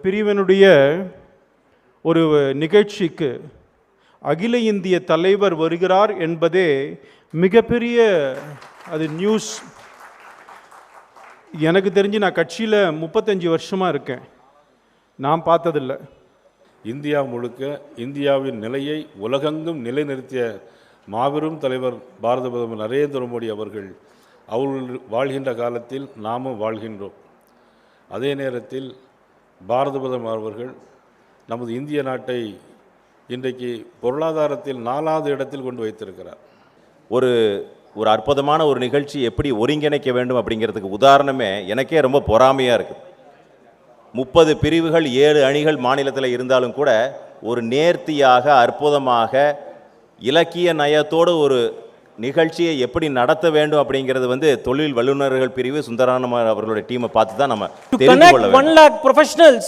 பிரிவினுடைய ஒரு நிகழ்ச்சிக்கு அகில இந்திய தலைவர் வருகிறார் என்பதே மிகப்பெரிய அது நியூஸ். எனக்கு தெரிஞ்சு நான் கட்சியில் 35 வருஷமாக இருக்கேன், நான் பார்த்ததில்லை. இந்தியா முழுக்க இந்தியாவின் நிலையை உலகெங்கும் நிலைநிறுத்திய மாபெரும் தலைவர் பாரத பிரதமர் நரேந்திர மோடி அவர்கள் வாழ்கின்ற காலத்தில் நாமும் வாழ்கின்றோம். அதே நேரத்தில் பாரத பிரதமர் அவர்கள் நமது இந்திய நாட்டை இன்றைக்கு பொருளாதாரத்தில் 4வது இடத்தில் கொண்டு வைத்திருக்கிறார். ஒரு அற்புதமான ஒரு நிகழ்ச்சி எப்படி ஒருங்கிணைக்க வேண்டும் அப்படிங்கிறதுக்கு உதாரணமே எனக்கே ரொம்ப பொறாமையாக இருக்குது. 30 பிரிவுகள் 7 அணிகள் மாநிலத்தில் இருந்தாலும் கூட ஒரு நேர்த்தியாக அற்புதமாக இலக்கிய நயத்தோடு ஒரு நிகழ்ச்சியை எப்படி நடத்த வேண்டும் அப்படிங்கிறது தொழில் வல்லுநர்கள் பிரிவு சுந்தரானமர் அவர்களுடைய டீமை பார்த்து தான் நம்ம தெரிந்து கொள்ள வேண்டும். 1 lakh professionals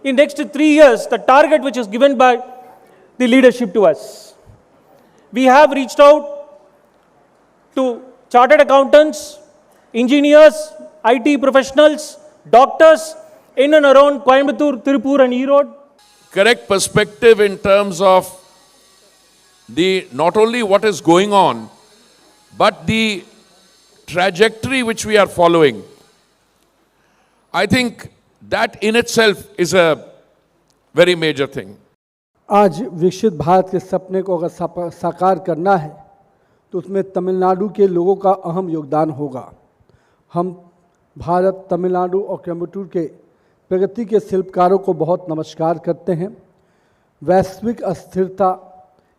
in next 3 years, the target which is given by the leadership to us. We have reached out to chartered accountants, engineers, IT professionals, doctors in and around Coimbatore, Tirupur and Erode. Correct perspective in terms of not only what is going on, but the trajectory which we are following. I think that in itself is a very major thing. आज विकसित भारत के सपने को अगर साकार करना है तो उसमें तमिलनाडु के लोगों का अहम योगदान होगा. हम भारत, तमिलनाडु और कोयम्बटूर के प्रगति के शिल्पकारों को बहुत नमस्कार करते हैं. वैश्विक अस्थिरता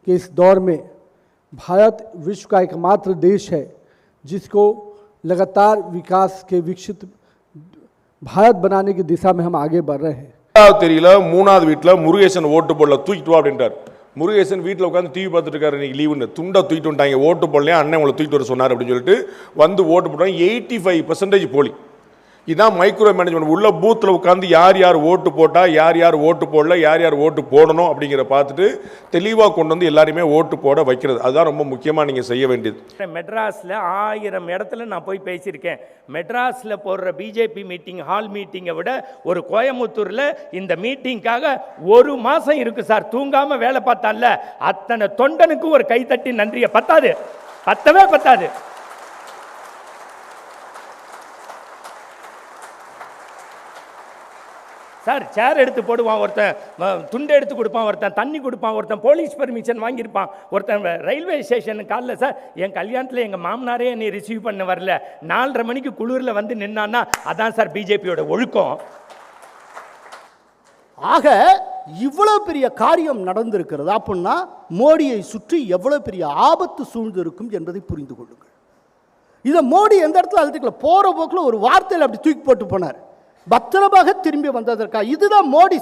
के इस दौर में भारत विश्व का एकमात्र देश है जिसको लगातार विकास के विकसित भारत बनाने की दिशा में हम आगे बढ़ रहे हैं. தெரியல 3வது வீட்டில் முருகேசன் ஓட்டு போடல, தூக்கிட்டு வா அப்படின்றார். முருகேசன் வீட்டில் உட்காந்து டிவி பார்த்துட்டு இருக்காரு, இன்னைக்கு லீவுன்னு துண்டை தூக்கிட்டு வந்துட்டாங்க. ஓட்டு போடலையா, அண்ணன் உங்களை தூக்கிட்டு வர சொன்னார் அப்படின்னு சொல்லிட்டு ஓட்டு போட்டாங்க. 85% போலி. இதுதான் மைக்ரோ மேனேஜ்மெண்ட். உள்ள பூத்தில் உட்காந்து யார் யார் ஓட்டு போட்டா, யார் யார் ஓட்டு போடல, யார் யார் ஓட்டு போடணும் அப்படிங்கிற பார்த்துட்டு தெளிவாக கொண்டு எல்லாருமே ஓட்டு போட வைக்கிறது. அதுதான் ரொம்ப முக்கியமாக நீங்கள் செய்ய வேண்டியது. மெட்ராஸில் 1000 இடத்துல நான் போய் பேசியிருக்கேன். மெட்ராஸில் போடுற பிஜேபி மீட்டிங் ஹால் மீட்டிங்கை விட ஒரு கோயம்புத்தூரில் இந்த மீட்டிங்காக 1 மாதம் இருக்குது சார், தூங்காமல் வேலை பார்த்தால அத்தனை தொண்டனுக்கும் ஒரு கைத்தட்டி நன்றியை பத்தவே பத்தாது. சார் சேர் எடுத்து போடுவான் ஒருத்தன், துண்டை எடுத்து கொடுப்பான் ஒருத்தன், தண்ணி கொடுப்பான் ஒருத்தன், போலீஸ் பெர்மிஷன் வாங்கியிருப்பான் ஒருத்தன். ரயில்வே ஸ்டேஷனுக்கு காலைல சார் என் கல்யாணத்தில் எங்கள் மாமனாரே என்னை ரிசீவ் பண்ண வரல, 4:30 மணிக்கு குளிரில் வந்து நின்னான்னா அதான் சார் பிஜேபியோட ஒழுக்கம். ஆக இவ்வளவு பெரிய காரியம் நடந்திருக்கிறது அப்படின்னா மோடியை சுற்றி எவ்வளவு பெரிய ஆபத்து சூழ்ந்திருக்கும் என்பதை புரிந்து கொள்ளுங்கள். இதை மோடி எந்த இடத்துல அழுத்திக்கல, போகிற போக்கில் ஒரு வார்த்தையில் அப்படி தூக்கி போட்டு போனார். பத்திரமாக திரும்பி வந்ததற்காக இதுதான் மோடி